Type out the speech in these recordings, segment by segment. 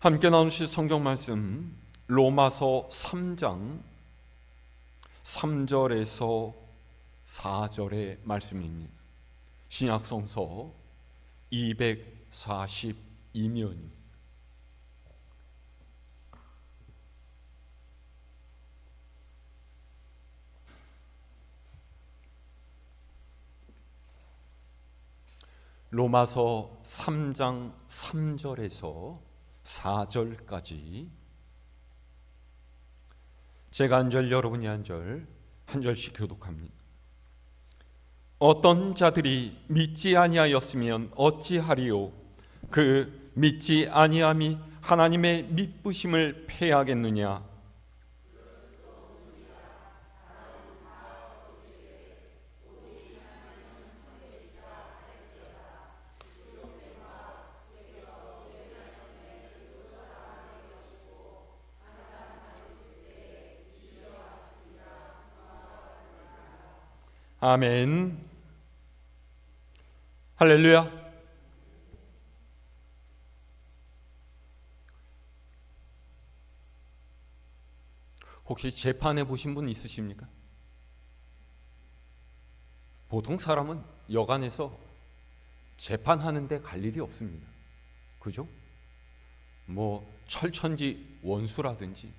함께 나누실 성경 말씀 로마서 3장 3절에서 4절의 말씀입니다. 신약성서 242면입니다. 로마서 3장 3절에서 4절까지 제가 한 절 여러분이 한 절, 한 절씩 교독합니다. 어떤 자들이 믿지 아니하였으면 어찌하리요? 그 믿지 아니함이 하나님의 미쁘심을 패하겠느냐? 아멘. 할렐루야. 혹시 재판해 보신 분 있으십니까? 보통 사람은 여간에서 재판하는데 갈 일이 없습니다. 그죠? 뭐 철천지 원수라든지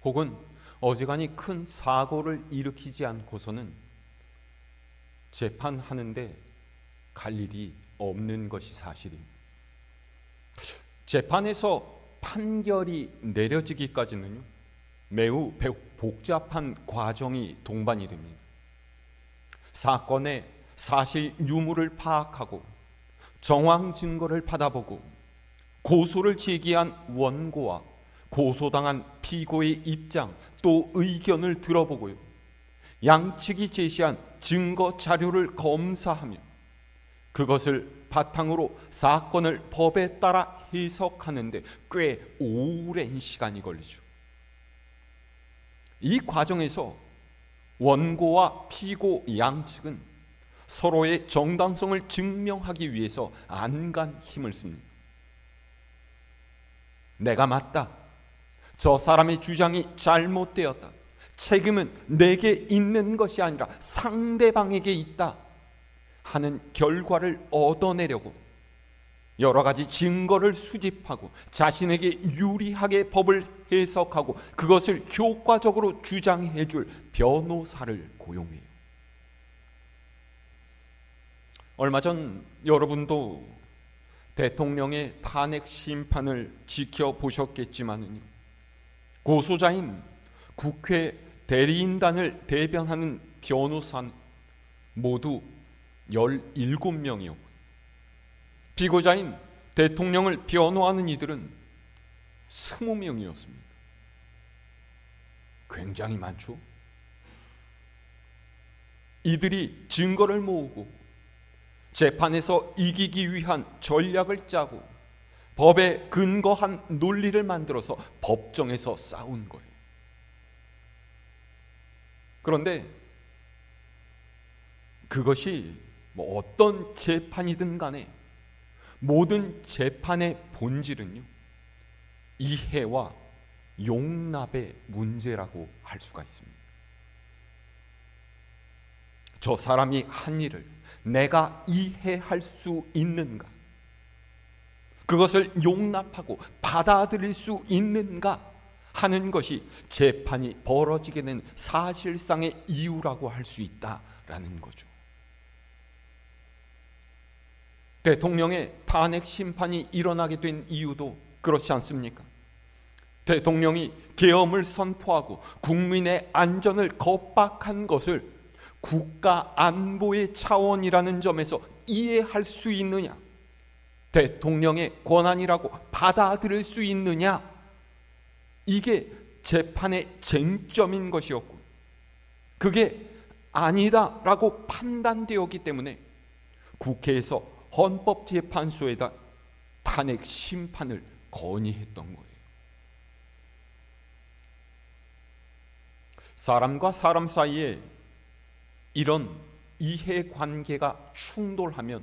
혹은 어지간히 큰 사고를 일으키지 않고서는 재판하는데 갈 일이 없는 것이 사실입니다. 재판에서 판결이 내려지기까지는요, 매우 복잡한 과정이 동반이 됩니다. 사건의 사실 유무를 파악하고 정황 증거를 받아보고 고소를 제기한 원고와 고소당한 피고의 입장 또 의견을 들어보고요, 양측이 제시한 증거 자료를 검사하며 그것을 바탕으로 사건을 법에 따라 해석하는데 꽤 오랜 시간이 걸리죠. 이 과정에서 원고와 피고 양측은 서로의 정당성을 증명하기 위해서 안간 힘을 씁니다. 내가 맞다, 저 사람의 주장이 잘못되었다, 책임은 내게 있는 것이 아니라 상대방에게 있다 하는 결과를 얻어내려고 여러 가지 증거를 수집하고 자신에게 유리하게 법을 해석하고 그것을 효과적으로 주장해 줄 변호사를 고용해요. 얼마 전 여러분도 대통령의 탄핵 심판을 지켜보셨겠지만요, 고소자인 국회 대리인단을 대변하는 변호사는 모두 17명이었고 피고자인 대통령을 변호하는 이들은 20명이었습니다. 굉장히 많죠? 이들이 증거를 모으고 재판에서 이기기 위한 전략을 짜고 법에 근거한 논리를 만들어서 법정에서 싸운 거예요. 그런데 그것이 뭐 어떤 재판이든 간에 모든 재판의 본질은요, 이해와 용납의 문제라고 할 수가 있습니다. 저 사람이 한 일을 내가 이해할 수 있는가? 그것을 용납하고 받아들일 수 있는가? 하는 것이 재판이 벌어지게 된 사실상의 이유라고 할 수 있다라는 거죠. 대통령의 탄핵 심판이 일어나게 된 이유도 그렇지 않습니까? 대통령이 계엄을 선포하고 국민의 안전을 겁박한 것을 국가 안보의 차원이라는 점에서 이해할 수 있느냐? 대통령의 권한이라고 받아들일 수 있느냐? 이게 재판의 쟁점인 것이었고, 그게 아니다라고 판단되었기 때문에 국회에서 헌법재판소에다 탄핵 심판을 건의했던 거예요. 사람과 사람 사이에 이런 이해관계가 충돌하면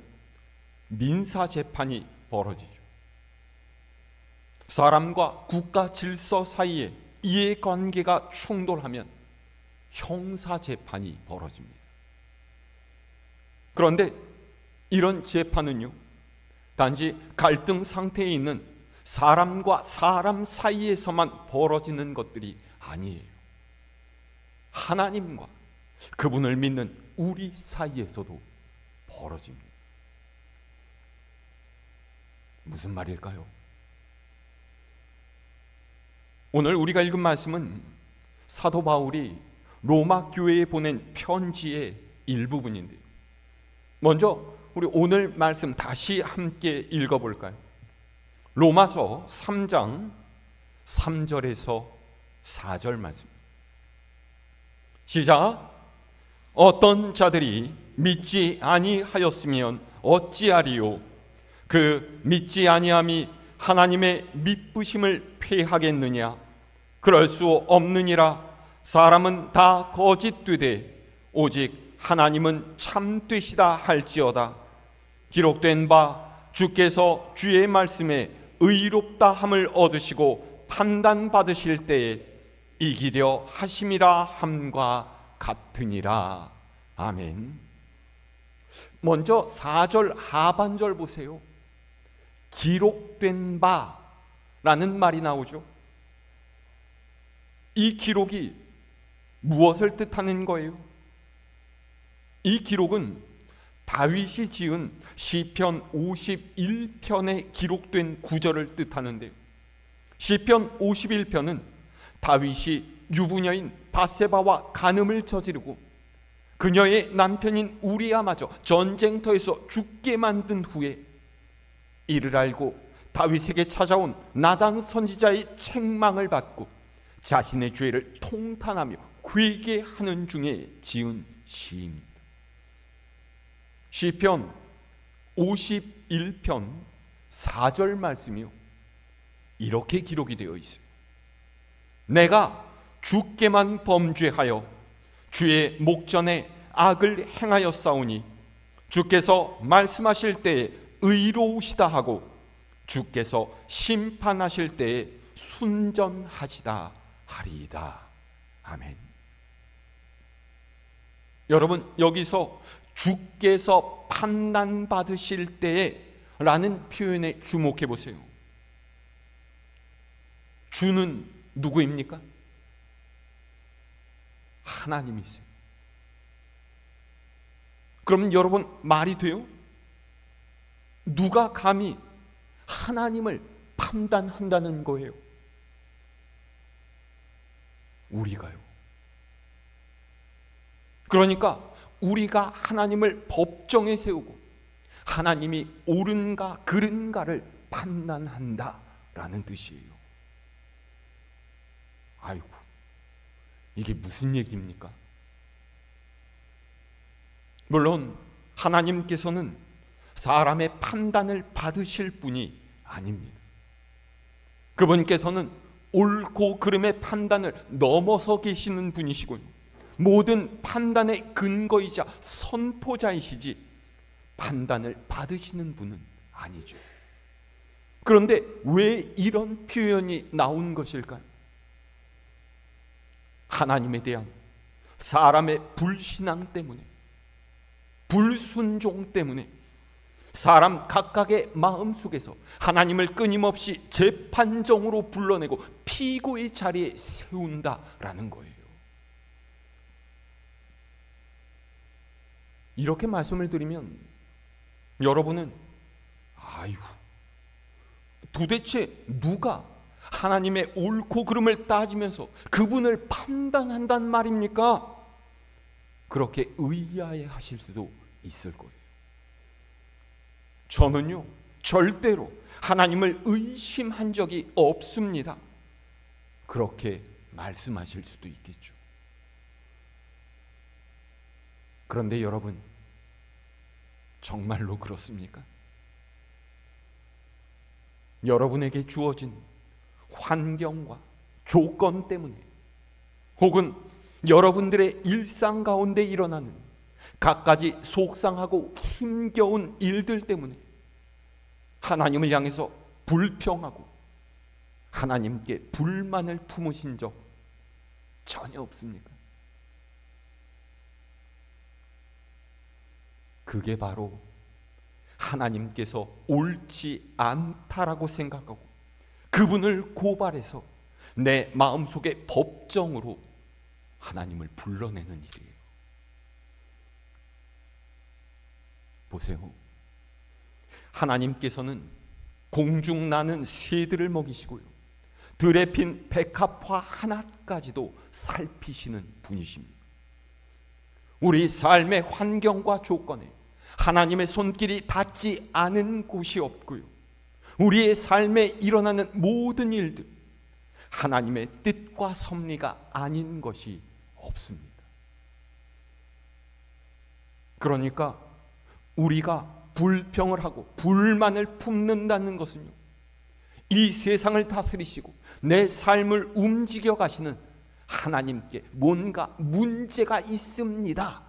민사재판이 벌어지죠. 사람과 국가 질서 사이에 이해관계가 충돌하면 형사재판이 벌어집니다. 그런데 이런 재판은요, 단지 갈등 상태에 있는 사람과 사람 사이에서만 벌어지는 것들이 아니에요. 하나님과 그분을 믿는 우리 사이에서도 벌어집니다. 무슨 말일까요? 오늘 우리가 읽은 말씀은 사도 바울이 로마 교회에 보낸 편지의 일부분인데요. 먼저 우리 오늘 말씀 다시 함께 읽어볼까요? 로마서 3장 3절에서 4절 말씀. 시작. 어떤 자들이 믿지 아니하였으면 어찌하리요? 그 믿지 아니함이 하나님의 미쁘심을 폐하겠느냐? 그럴 수 없느니라. 사람은 다 거짓되되 오직 하나님은 참되시다 할지어다. 기록된 바 주께서 주의 말씀에 의롭다 함을 얻으시고 판단받으실 때에 이기려 하심이라 함과 같으니라. 아멘. 먼저 4절 하반절 보세요. 기록된 바라는 말이 나오죠. 이 기록이 무엇을 뜻하는 거예요? 이 기록은 다윗이 지은 시편 51편에 기록된 구절을 뜻하는데요. 시편 51편은 다윗이 유부녀인 바세바와 간음을 저지르고 그녀의 남편인 우리아마저 전쟁터에서 죽게 만든 후에 이를 알고 다윗에게 찾아온 나단 선지자의 책망을 받고 자신의 죄를 통탄하며 회개하는 중에 지은 시입니다. 시편 51편 4절 말씀이요, 이렇게 기록이 되어 있어요. 내가 주께만 범죄하여 주의 목전에 악을 행하였사오니 주께서 말씀하실 때에 의로우시다 하고 주께서 심판하실 때에 순전하시다 하리이다. 아멘. 여러분, 여기서 주께서 판단받으실 때에 라는 표현에 주목해 보세요. 주는 누구입니까? 하나님이세요. 그럼 여러분, 말이 돼요? 누가 감히 하나님을 판단한다는 거예요? 우리가요. 그러니까 우리가 하나님을 법정에 세우고 하나님이 옳은가 그른가를 판단한다라는 뜻이에요. 아이고, 이게 무슨 얘기입니까? 물론 하나님께서는 사람의 판단을 받으실 분이 아닙니다. 그분께서는 옳고 그름의 판단을 넘어서 계시는 분이시고요, 모든 판단의 근거이자 선포자이시지 판단을 받으시는 분은 아니죠. 그런데 왜 이런 표현이 나온 것일까요? 하나님에 대한 사람의 불신앙 때문에, 불순종 때문에 사람 각각의 마음속에서 하나님을 끊임없이 재판정으로 불러내고 피고의 자리에 세운다라는 거예요. 이렇게 말씀을 드리면 여러분은 아이고, 도대체 누가 하나님의 옳고 그름을 따지면서 그분을 판단한단 말입니까? 그렇게 의아해 하실 수도 있을 거예요. 저는요, 절대로 하나님을 의심한 적이 없습니다. 그렇게 말씀하실 수도 있겠죠. 그런데 여러분, 정말로 그렇습니까? 여러분에게 주어진 환경과 조건 때문에, 혹은 여러분들의 일상 가운데 일어나는 갖가지 속상하고 힘겨운 일들 때문에 하나님을 향해서 불평하고 하나님께 불만을 품으신 적 전혀 없습니까? 그게 바로 하나님께서 옳지 않다라고 생각하고 그분을 고발해서 내 마음속의 법정으로 하나님을 불러내는 일이에요. 보세요. 하나님께서는 공중 나는 새들을 먹이시고요, 들에 핀 백합화 하나까지도 살피시는 분이십니다. 우리 삶의 환경과 조건에 하나님의 손길이 닿지 않은 곳이 없고요, 우리의 삶에 일어나는 모든 일들 하나님의 뜻과 섭리가 아닌 것이 없습니다. 그러니까 우리가 불평을 하고 불만을 품는다는 것은요, 이 세상을 다스리시고 내 삶을 움직여 가시는 하나님께 뭔가 문제가 있습니다,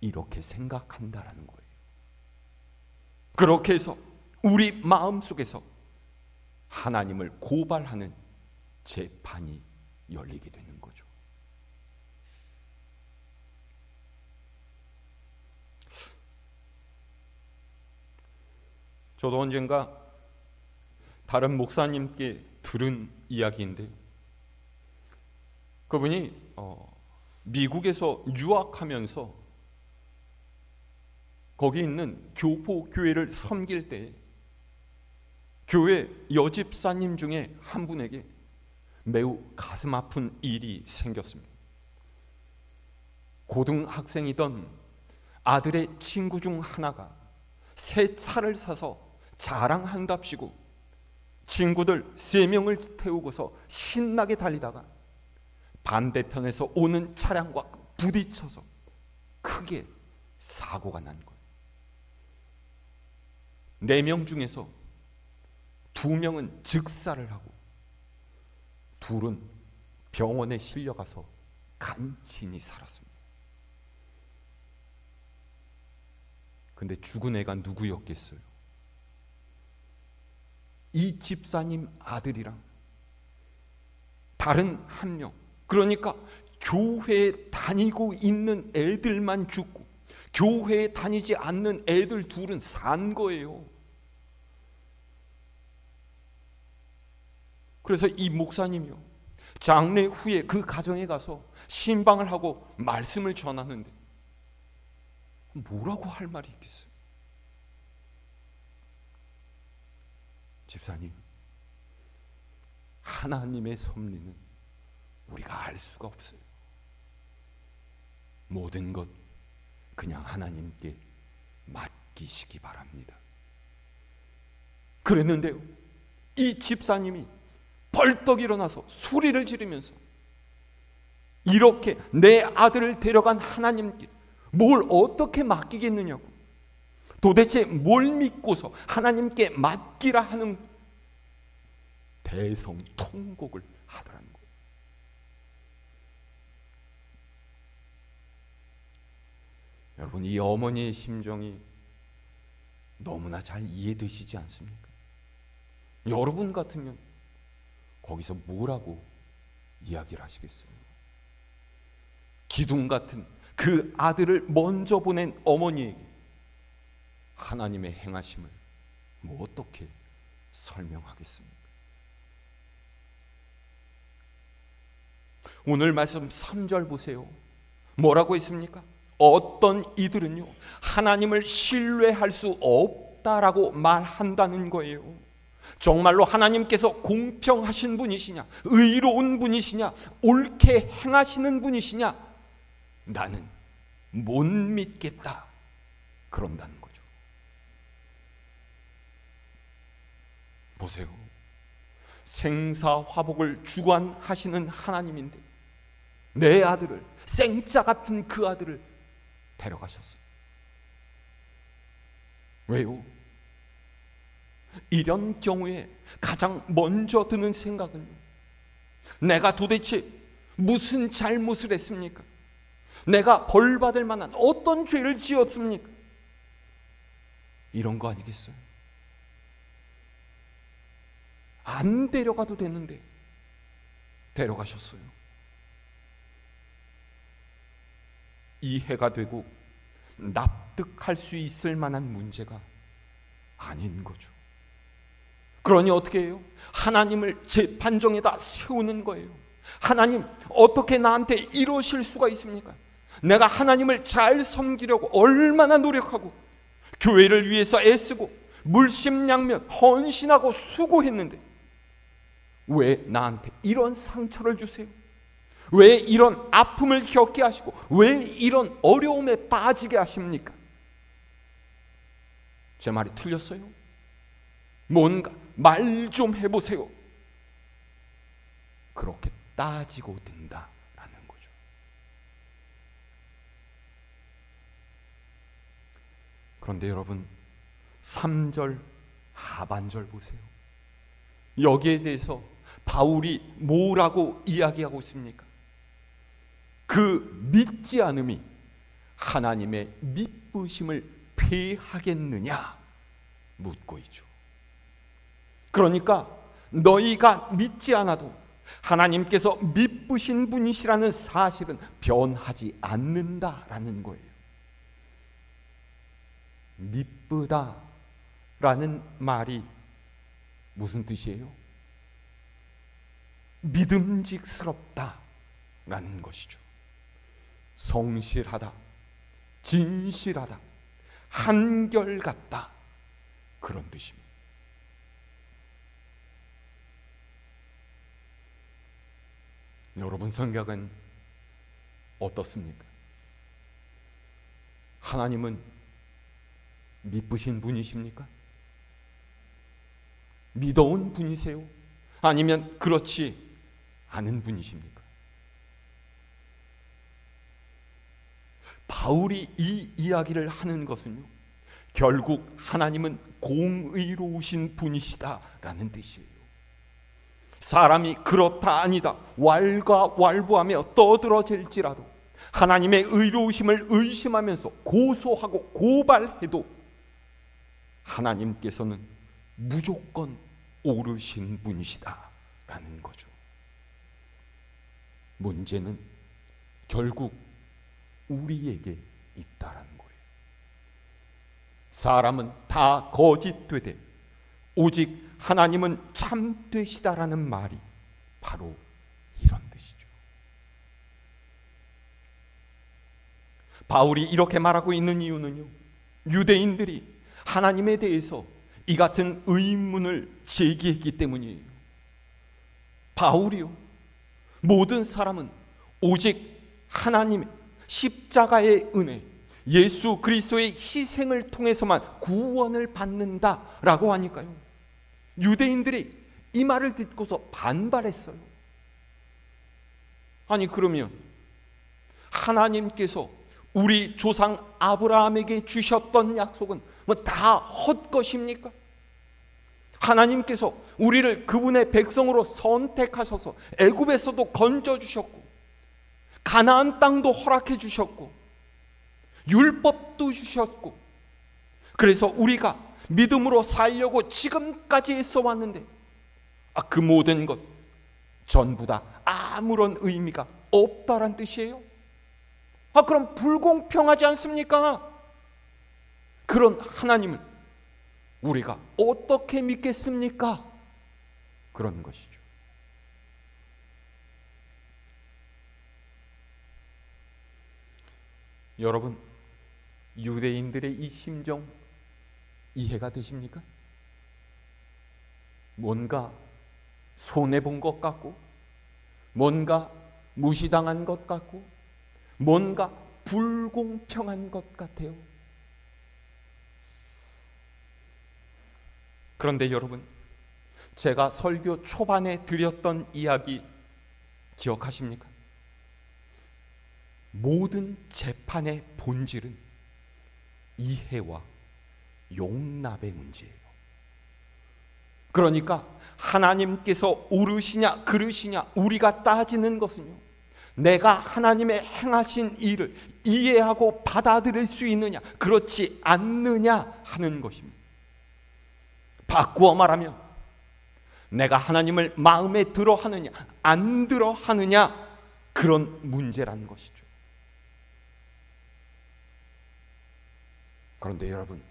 이렇게 생각한다라는 거예요. 그렇게 해서 우리 마음속에서 하나님을 고발하는 재판이 열리게 되는 거죠. 저도 언젠가 다른 목사님께 들은 이야기인데, 그분이 미국에서 유학하면서 거기 있는 교포 교회를 섬길 때 교회 여집사님 중에 한 분에게 매우 가슴 아픈 일이 생겼습니다. 고등학생이던 아들의 친구 중 하나가 새 차를 사서 자랑한답시고 친구들 3명을 태우고서 신나게 달리다가 반대편에서 오는 차량과 부딪혀서 크게 사고가 난 거예요. 4명 중에서 2명은 즉사를 하고 2은 병원에 실려가서 간신히 살았습니다. 근데 죽은 애가 누구였겠어요? 이 집사님 아들이랑 다른 한 명, 그러니까 교회에 다니고 있는 애들만 죽고 교회에 다니지 않는 애들 2은 산 거예요. 그래서 이 목사님이요, 장례 후에 그 가정에 가서 신방을 하고 말씀을 전하는데 뭐라고 할 말이 있겠어요? 집사님, 하나님의 섭리는 우리가 알 수가 없어요. 모든 것 그냥 하나님께 맡기시기 바랍니다. 그랬는데요, 이 집사님이 벌떡 일어나서 소리를 지르면서 이렇게 내 아들을 데려간 하나님께 뭘 어떻게 맡기겠느냐고, 도대체 뭘 믿고서 하나님께 맡기라 하는 대성통곡을 하더라는 거예요. 여러분, 이 어머니의 심정이 너무나 잘 이해되시지 않습니까? 여러분 같으면 거기서 뭐라고 이야기를 하시겠어요? 기둥 같은 그 아들을 먼저 보낸 어머니에게 하나님의 행하심을 뭐 어떻게 설명하겠습니까? 오늘 말씀 3절 보세요. 뭐라고 했습니까? 어떤 이들은요, 하나님을 신뢰할 수 없다라고 말한다는 거예요. 정말로 하나님께서 공평하신 분이시냐, 의로운 분이시냐, 옳게 행하시는 분이시냐, 나는 못 믿겠다, 그런다는 거죠. 보세요. 생사화복을 주관하시는 하나님인데 내 아들을, 생짜 같은 그 아들을 데려가셨어요. 왜요? 이런 경우에 가장 먼저 드는 생각은요, 내가 도대체 무슨 잘못을 했습니까? 내가 벌받을 만한 어떤 죄를 지었습니까? 이런 거 아니겠어요? 안 데려가도 되는데 데려가셨어요. 이해가 되고 납득할 수 있을 만한 문제가 아닌 거죠. 그러니 어떻게 해요? 하나님을 재판정에다 세우는 거예요. 하나님, 어떻게 나한테 이러실 수가 있습니까? 내가 하나님을 잘 섬기려고 얼마나 노력하고 교회를 위해서 애쓰고 물심양면 헌신하고 수고했는데 왜 나한테 이런 상처를 주세요? 왜 이런 아픔을 겪게 하시고 왜 이런 어려움에 빠지게 하십니까? 제 말이 틀렸어요? 뭔가 말 좀 해보세요. 그렇게 따지고 든다라는 거죠. 그런데 여러분, 3절 하반절 보세요. 여기에 대해서 바울이 뭐라고 이야기하고 있습니까? 그 믿지 않음이 하나님의 미쁘심을 폐하겠느냐 묻고 있죠. 그러니까 너희가 믿지 않아도 하나님께서 미쁘신 분이시라는 사실은 변하지 않는다라는 거예요. 미쁘다라는 말이 무슨 뜻이에요? 믿음직스럽다라는 것이죠. 성실하다, 진실하다, 한결같다, 그런 뜻입니다. 여러분 생각은 어떻습니까? 하나님은 미쁘신 분이십니까? 믿어온 분이세요? 아니면 그렇지 않은 분이십니까? 바울이 이 이야기를 하는 것은요, 결국 하나님은 공의로우신 분이시다라는 뜻이에요. 사람이 그렇다 아니다 왈가왈부하며 떠들어질지라도 하나님의 의로우심을 의심하면서 고소하고 고발해도 하나님께서는 무조건 옳으신 분이시다라는 거죠. 문제는 결국 우리에게 있다라는 거예요. 사람은 다 거짓되되 오직 하나님은 참되시다라는 말이 바로 이런 뜻이죠. 바울이 이렇게 말하고 있는 이유는요, 유대인들이 하나님에 대해서 이 같은 의문을 제기했기 때문이에요. 바울이요, 모든 사람은 오직 하나님의 십자가의 은혜, 예수 그리스도의 희생을 통해서만 구원을 받는다라고 하니까요, 유대인들이 이 말을 듣고서 반발했어요. 아니 그러면 하나님께서 우리 조상 아브라함에게 주셨던 약속은 뭐 다 헛것입니까? 하나님께서 우리를 그분의 백성으로 선택하셔서 애굽에서도 건져주셨고 가나안 땅도 허락해 주셨고 율법도 주셨고, 그래서 우리가 믿음으로 살려고 지금까지 애써 왔는데 그 모든 것 전부 다 아무런 의미가 없다란 뜻이에요. 그럼 불공평하지 않습니까? 그런 하나님을 우리가 어떻게 믿겠습니까? 그런 것이죠. 여러분, 유대인들의 이 심정 이해가 되십니까? 뭔가 손해본 것 같고, 뭔가 무시당한 것 같고, 뭔가 불공평한 것 같아요. 그런데 여러분, 제가 설교 초반에 드렸던 이야기 기억하십니까? 모든 재판의 본질은 이해와 용납의 문제예요. 그러니까 하나님께서 옳으시냐 그르시냐 우리가 따지는 것은요, 내가 하나님의 행하신 일을 이해하고 받아들일 수 있느냐 그렇지 않느냐 하는 것입니다. 바꾸어 말하면 내가 하나님을 마음에 들어 하느냐 안 들어 하느냐, 그런 문제라는 것이죠. 그런데 여러분,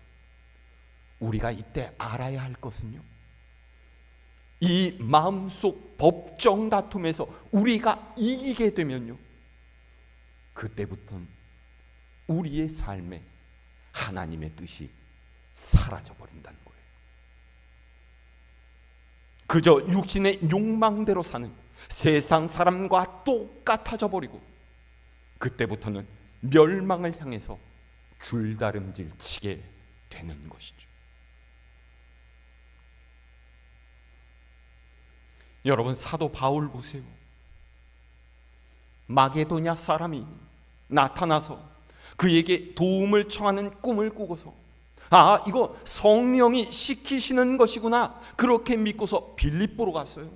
우리가 이때 알아야 할 것은요, 이 마음속 법정 다툼에서 우리가 이기게 되면요, 그때부터는 우리의 삶에 하나님의 뜻이 사라져 버린다는 거예요. 그저 육신의 욕망대로 사는 세상 사람과 똑같아져 버리고, 그때부터는 멸망을 향해서 줄다름질 치게 되는 것이죠. 여러분, 사도 바울 보세요. 마게도냐 사람이 나타나서 그에게 도움을 청하는 꿈을 꾸고서, 아, 이거 성령이 시키시는 것이구나, 그렇게 믿고서 빌립보로 갔어요.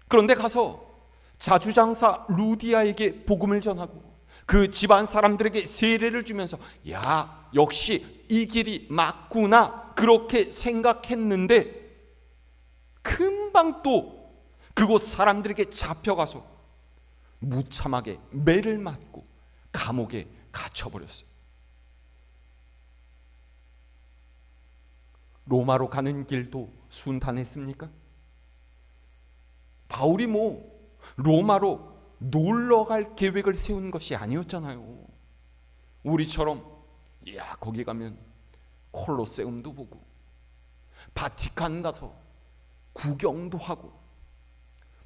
그런데 가서 자주장사 루디아에게 복음을 전하고 그 집안 사람들에게 세례를 주면서, 야, 역시 이 길이 맞구나, 그렇게 생각했는데 금방 또 그곳 사람들에게 잡혀가서 무참하게 매를 맞고 감옥에 갇혀버렸어요. 로마로 가는 길도 순탄했습니까? 바울이 로마로 놀러 갈 계획을 세운 것이 아니었잖아요. 우리처럼 야, 거기 가면 콜로세움도 보고 바티칸 가서 구경도 하고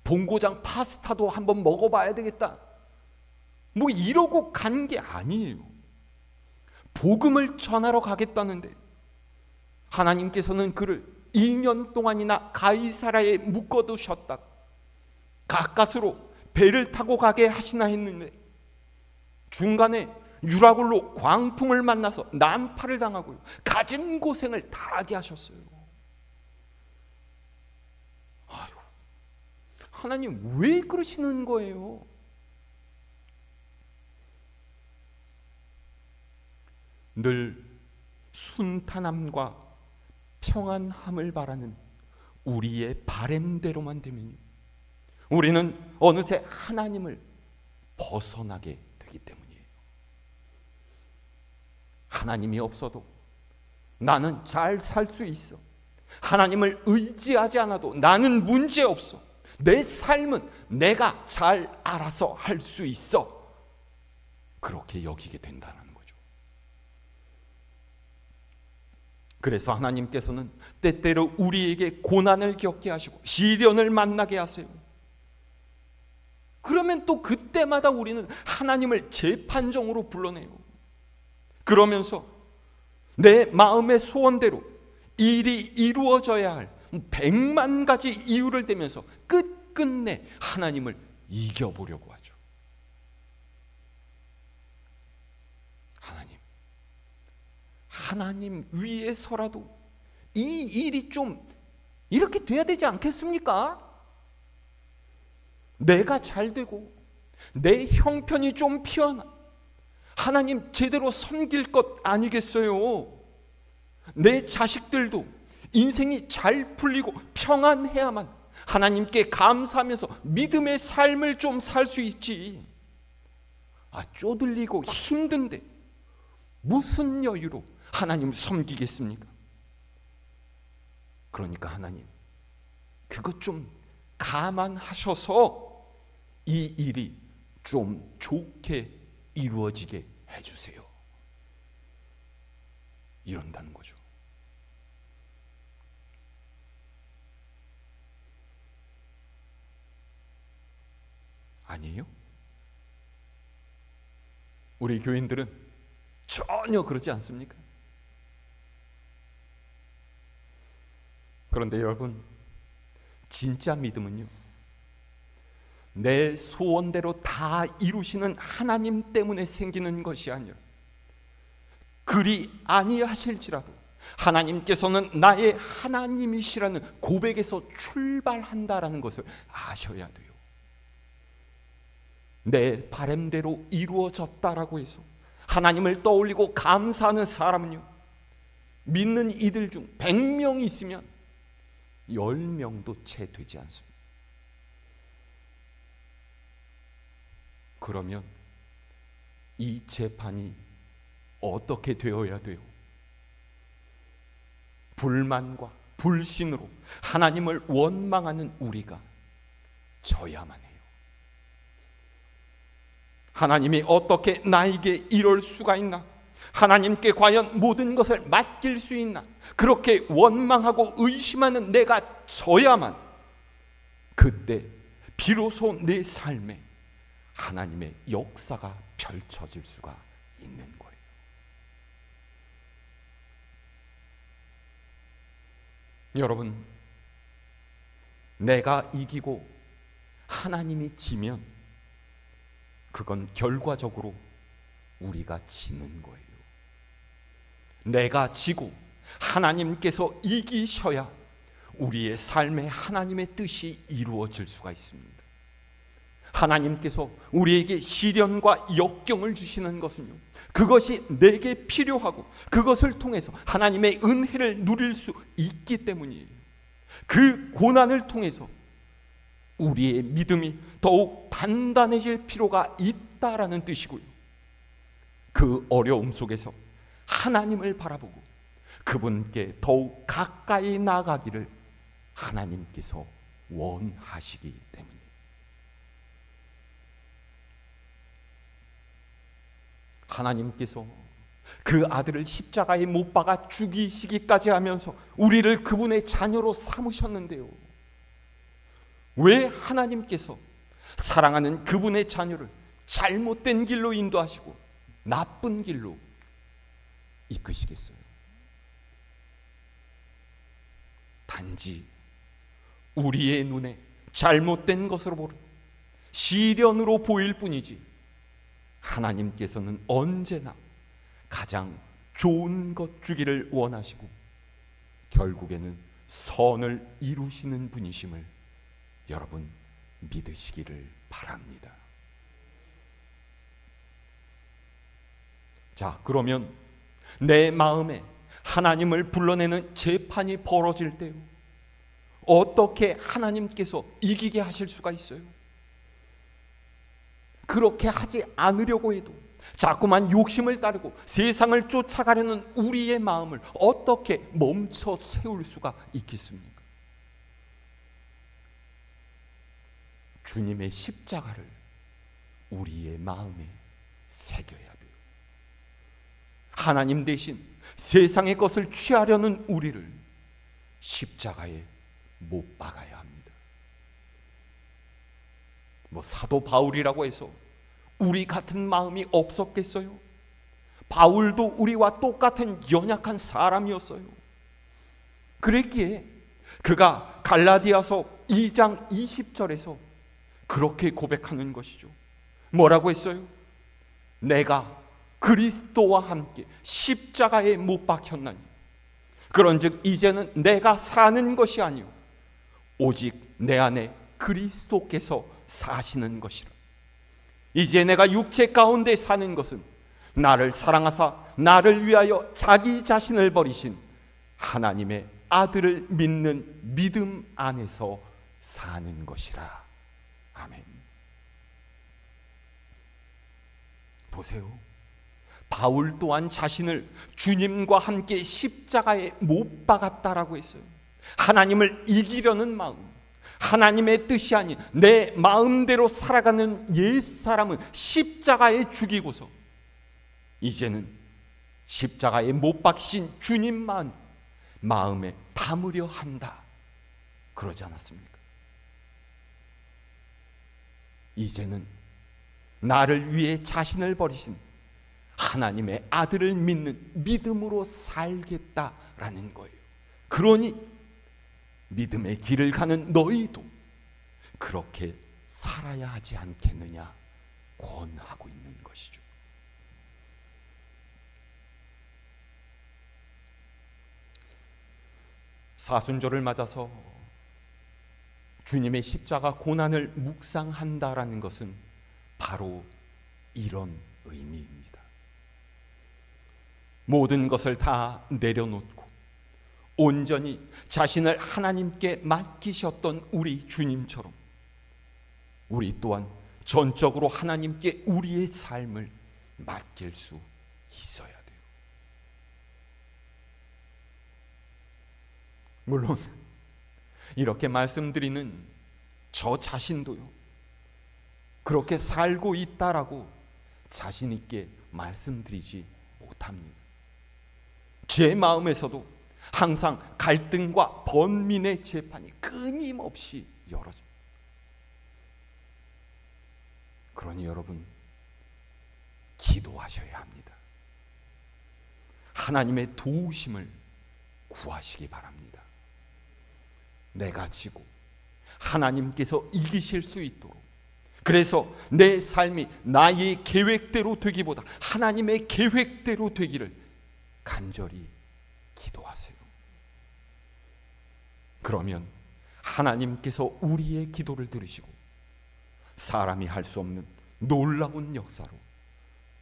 본고장 파스타도 한번 먹어봐야 되겠다, 이러고 간 게 아니에요. 복음을 전하러 가겠다는데 하나님께서는 그를 2년 동안이나 가이사라에 묶어두셨다. 가까스로 배를 타고 가게 하시나 했는데 중간에 유라굴로 광풍을 만나서 난파를 당하고요, 가진 고생을 다 하게 하셨어요. 아유, 하나님 왜 그러시는 거예요? 늘 순탄함과 평안함을 바라는 우리의 바램대로만 되면요, 우리는 어느새 하나님을 벗어나게 되기 때문이에요. 하나님이 없어도 나는 잘 살 수 있어, 하나님을 의지하지 않아도 나는 문제없어, 내 삶은 내가 잘 알아서 할 수 있어, 그렇게 여기게 된다는 거죠. 그래서 하나님께서는 때때로 우리에게 고난을 겪게 하시고 시련을 만나게 하세요. 그러면 또 그때마다 우리는 하나님을 재판정으로 불러내요. 그러면서 내 마음의 소원대로 일이 이루어져야 할 100만 가지 이유를 대면서 끝끝내 하나님을 이겨보려고 하죠. 하나님 위해서라도 이 일이 좀 이렇게 돼야 되지 않겠습니까? 내가 잘 되고 내 형편이 좀 피어나 하나님 제대로 섬길 것 아니겠어요? 내 자식들도 인생이 잘 풀리고 평안해야만 하나님께 감사하면서 믿음의 삶을 좀 살 수 있지. 쪼들리고 힘든데 무슨 여유로 하나님을 섬기겠습니까? 그러니까 하나님, 그것 좀 감안하셔서 이 일이 좀 좋게 이루어지게 해주세요. 이런다는 거죠. 아니에요? 우리 교인들은 전혀 그러지 않습니까? 그런데 여러분, 진짜 믿음은요, 내 소원대로 다 이루시는 하나님 때문에 생기는 것이 아니라 그리 아니하실지라도 하나님께서는 나의 하나님이시라는 고백에서 출발한다라는 것을 아셔야 돼요. 내 바람대로 이루어졌다라고 해서 하나님을 떠올리고 감사하는 사람은요, 믿는 이들 중 100명이 있으면 10명도 채 되지 않습니다. 그러면 이 재판이 어떻게 되어야 돼요? 불만과 불신으로 하나님을 원망하는 우리가 져야만 해요. 하나님이 어떻게 나에게 이럴 수가 있나? 하나님께 과연 모든 것을 맡길 수 있나? 그렇게 원망하고 의심하는 내가 져야만, 그때 비로소 내 삶에 하나님의 역사가 펼쳐질 수가 있는 거예요. 여러분, 내가 이기고 하나님이 지면 그건 결과적으로 우리가 지는 거예요. 내가 지고 하나님께서 이기셔야 우리의 삶에 하나님의 뜻이 이루어질 수가 있습니다. 하나님께서 우리에게 시련과 역경을 주시는 것은요, 그것이 내게 필요하고 그것을 통해서 하나님의 은혜를 누릴 수 있기 때문이에요. 그 고난을 통해서 우리의 믿음이 더욱 단단해질 필요가 있다라는 뜻이고요, 그 어려움 속에서 하나님을 바라보고 그분께 더욱 가까이 나가기를 하나님께서 원하시기 때문이에요. 하나님께서 그 아들을 십자가에 못 박아 죽이시기까지 하면서 우리를 그분의 자녀로 삼으셨는데요, 왜 하나님께서 사랑하는 그분의 자녀를 잘못된 길로 인도하시고 나쁜 길로 이끄시겠어요? 단지 우리의 눈에 잘못된 것으로 보는 시련으로 보일 뿐이지, 하나님께서는 언제나 가장 좋은 것 주기를 원하시고 결국에는 선을 이루시는 분이심을 여러분 믿으시기를 바랍니다. 자, 그러면 내 마음에 하나님을 불러내는 재판이 벌어질 때요, 어떻게 하나님께서 이기게 하실 수가 있어요? 그렇게 하지 않으려고 해도 자꾸만 욕심을 따르고 세상을 쫓아가려는 우리의 마음을 어떻게 멈춰 세울 수가 있겠습니까? 주님의 십자가를 우리의 마음에 새겨야 돼요. 하나님 대신 세상의 것을 취하려는 우리를 십자가에 못 박아야 합니다. 사도 바울이라고 해서 우리 같은 마음이 없었겠어요? 바울도 우리와 똑같은 연약한 사람이었어요. 그랬기에 그가 갈라디아서 2장 20절에서 그렇게 고백하는 것이죠. 뭐라고 했어요? 내가 그리스도와 함께 십자가에 못 박혔나니 그런즉 이제는 내가 사는 것이 아니요 오직 내 안에 그리스도께서 사시는 것이라. 이제 내가 육체 가운데 사는 것은 나를 사랑하사 나를 위하여 자기 자신을 버리신 하나님의 아들을 믿는 믿음 안에서 사는 것이라. 아멘. 보세요. 바울 또한 자신을 주님과 함께 십자가에 못 박았다라고 했어요. 하나님을 이기려는 마음, 하나님의 뜻이 아닌 내 마음대로 살아가는 옛사람은 십자가에 죽이고서 이제는 십자가에 못 박히신 주님만 마음에 담으려 한다, 그러지 않았습니까? 이제는 나를 위해 자신을 버리신 하나님의 아들을 믿는 믿음으로 살겠다라는 거예요. 그러니 믿음의 길을 가는 너희도 그렇게 살아야 하지 않겠느냐 권하고 있는 것이죠. 사순절을 맞아서 주님의 십자가 고난을 묵상한다라는 것은 바로 이런 의미입니다. 모든 것을 다 내려놓고 온전히 자신을 하나님께 맡기셨던 우리 주님처럼 우리 또한 전적으로 하나님께 우리의 삶을 맡길 수 있어야 돼요. 물론 이렇게 말씀드리는 저 자신도요, 그렇게 살고 있다라고 자신 있게 말씀드리지 못합니다. 제 마음에서도 항상 갈등과 번민의 재판이 끊임없이 열어집니다. 그러니 여러분, 기도하셔야 합니다. 하나님의 도우심을 구하시기 바랍니다. 내가 지고 하나님께서 이기실 수 있도록, 그래서 내 삶이 나의 계획대로 되기보다 하나님의 계획대로 되기를 간절히 기도하세요. 그러면 하나님께서 우리의 기도를 들으시고 사람이 할 수 없는 놀라운 역사로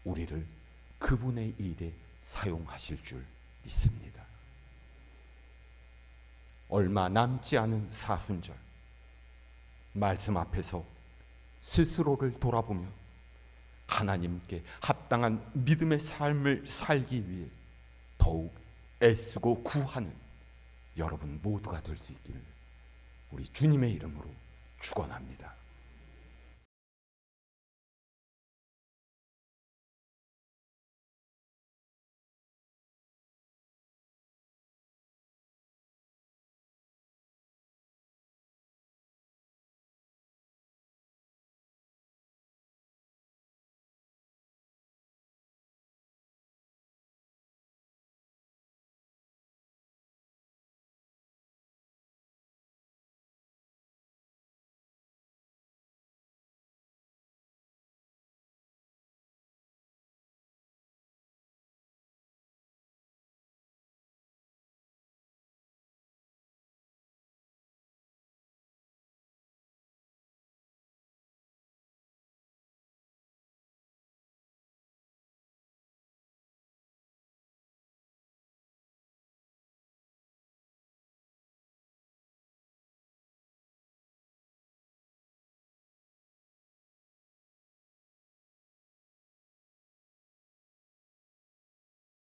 우리를 그분의 일에 사용하실 줄 믿습니다. 얼마 남지 않은 사순절, 말씀 앞에서 스스로를 돌아보며 하나님께 합당한 믿음의 삶을 살기 위해 더욱 애쓰고 구하는 여러분 모두가 될 수 있기를 우리 주님의 이름으로 축원합니다.